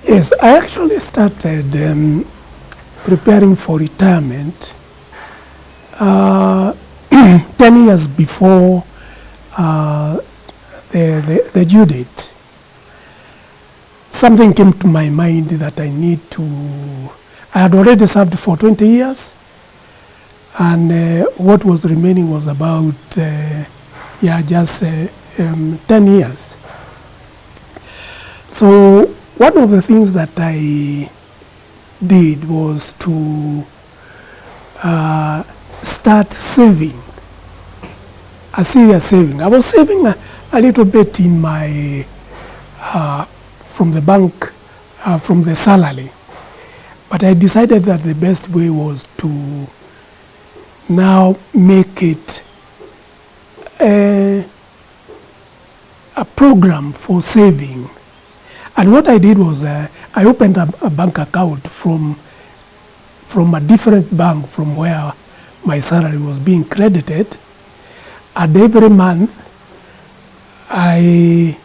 Yes, I actually started preparing for retirement 10 years before the due date. Something came to my mind that I had already served for 20 years, and what was remaining was about, just 10 years. So one of the things that I did was to start saving, a serious saving. I was saving a little bit in my, from the bank, from the salary. But I decided that the best way was to now make it a program for saving. And what I did was I opened a bank account from a different bank from where my salary was being credited. And every month I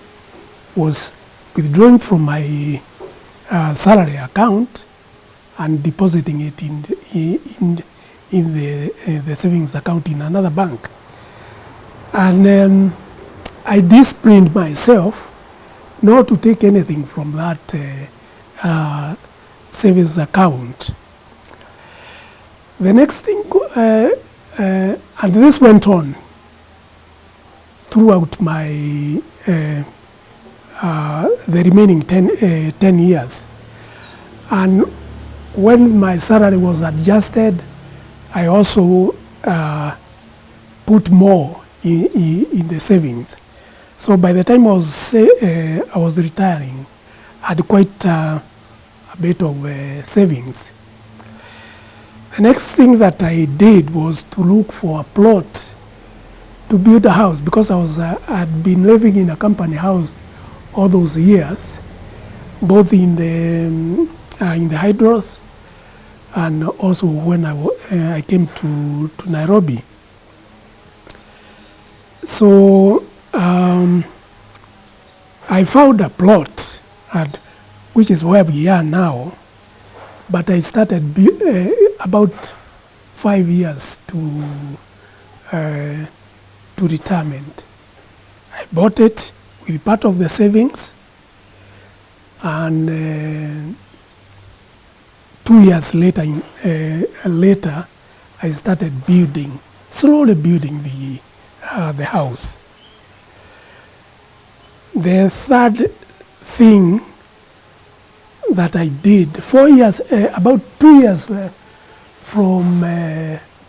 was withdrawing from my salary account and depositing it in the savings account in another bank. And I disciplined myself not to take anything from that savings account. The next thing, and this went on throughout my the remaining 10 years. And when my salary was adjusted, I also put more in the savings. So by the time I was retiring, I had quite a bit of savings. The next thing that I did was to look for a plot to build a house, because I'd been living in a company house all those years, both in the Hydros and also when I came to Nairobi. So I found a plot, which is where we are now, but I started about 5 years to retirement. I bought it with part of the savings, and 2 years later, I started slowly building the house. The third thing that I did, about 2 years from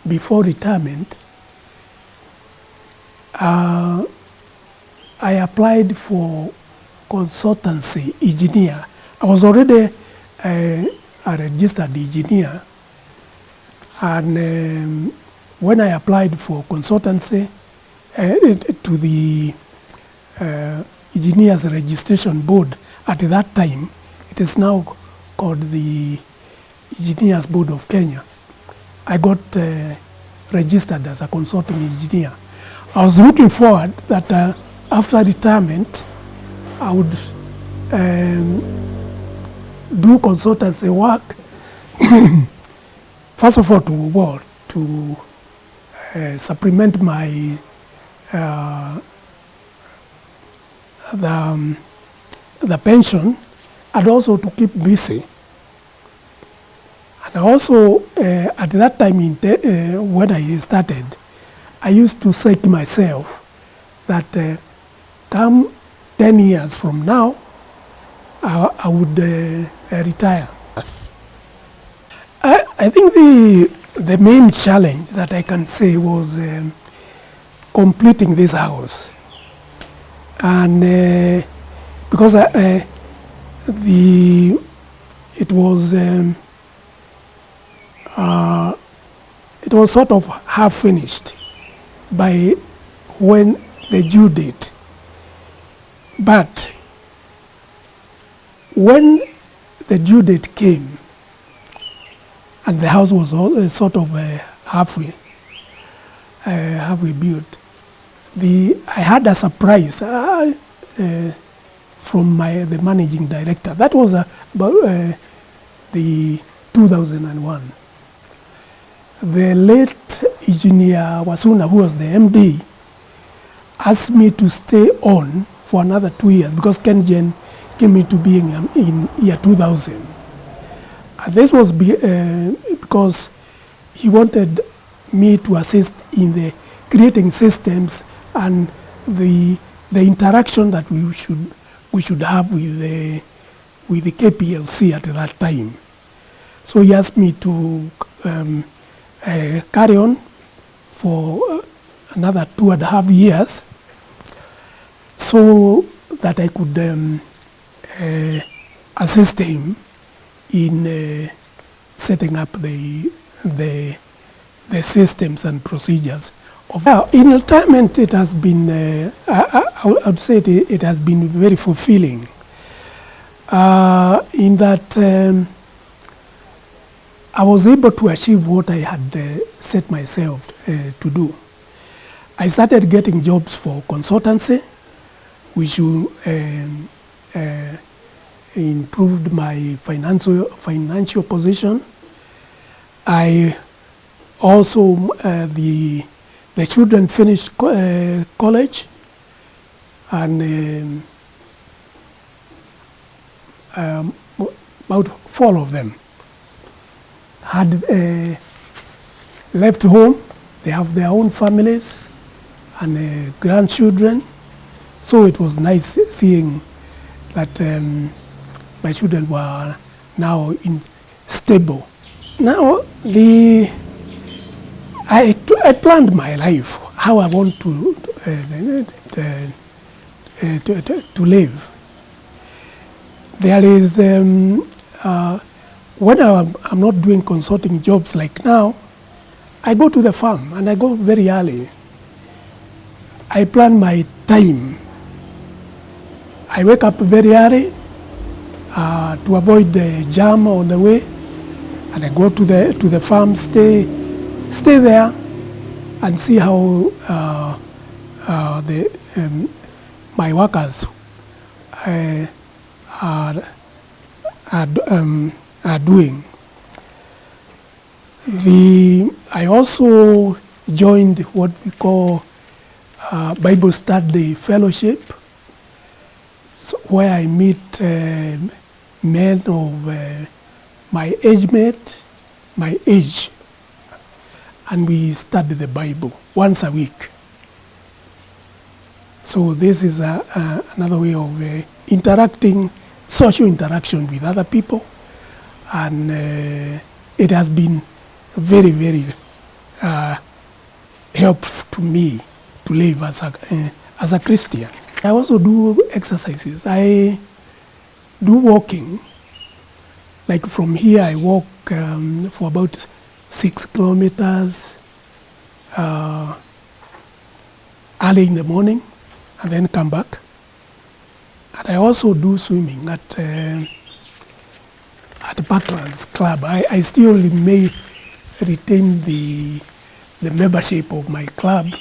before retirement, I applied for consultancy engineer. I was already a registered engineer, and when I applied for consultancy to the Engineers Registration Board, at that time, it is now called the Engineers Board of Kenya, I got registered as a consulting engineer. I was looking forward that after retirement, I would do consultancy work, first of all to supplement my the pension, and also to keep busy. And also at that time when I started, I used to say to myself that come 10 years from now, I would retire. Yes. I think the main challenge that I can say was completing this house. And because it was sort of half finished by when the due date. But when the due date came and the house was sort of halfway built, I had a surprise from the managing director. That was about the 2001. The late engineer Wasuna, who was the MD, asked me to stay on for another 2 years because KenGen came into being in year 2000. This was because he wanted me to assist in the creating systems and the interaction that we should have with the KPLC at that time. So he asked me to carry on for another 2.5 years, so that I could assist him in setting up the systems and procedures. In retirement, it has been, I would say it has been very fulfilling, in that I was able to achieve what I had set myself to do. I started getting jobs for consultancy, which improved my financial position. I also, the children finished college, and about 4 of them had left home. They have their own families and grandchildren. So it was nice seeing that my children were now stable. Now I planned my life, how I want to live. There is when I'm not doing consulting jobs like now, I go to the farm and I go very early. I plan my time. I wake up very early to avoid the jam on the way, and I go to the farm, stay there, and see how my workers are doing. I also joined what we call Bible Study Fellowship, so where I meet men of my age, and we study the Bible once a week. So this is another way of social interaction with other people, and it has been very, very helpful to me to live as a Christian. I also do exercises. I do walking. Like from here, I walk for about 6 kilometers early in the morning, and then come back. And I also do swimming at Parklands Club. I still may retain the membership of my club,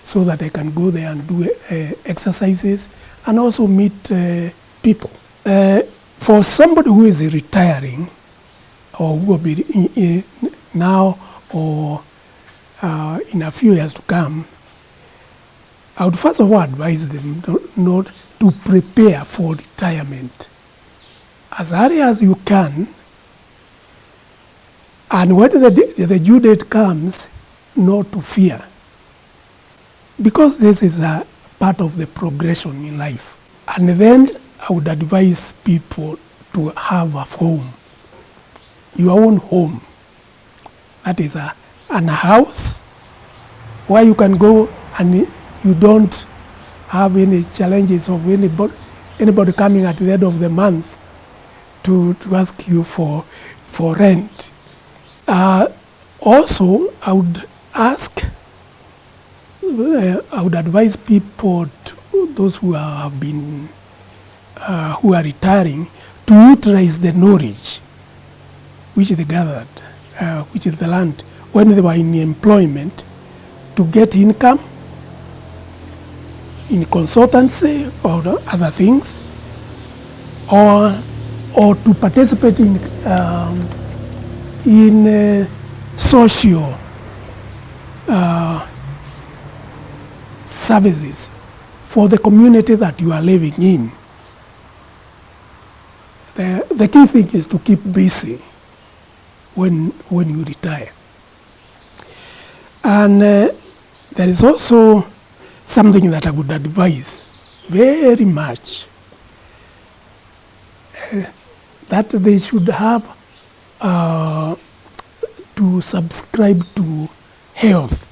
so that I can go there and do exercises and also meet people. For somebody who is retiring, or who will be now or in a few years to come, I would first of all advise them not to prepare for retirement as early as you can, and when the due date comes, not to fear, because this is a part of the progression in life. And then I would advise people to have a home, your own home. That is a house where you can go and you don't have any challenges of anybody coming at the end of the month to ask you for rent. Also, I would advise people, those who are retiring, to utilize the knowledge which they gathered, which is the land, when they were in employment, to get income in consultancy or other things, or to participate in social services for the community that you are living in. The key thing is to keep busy when you retire. And there is also something that I would advise very much, that they should have to subscribe to health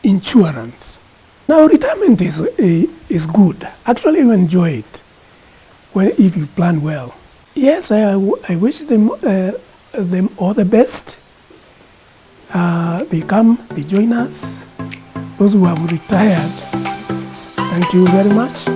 insurance. Now, retirement is good. Actually, you enjoy it if you plan well. Yes, I wish them all the best. They join us. Those who have retired, thank you very much.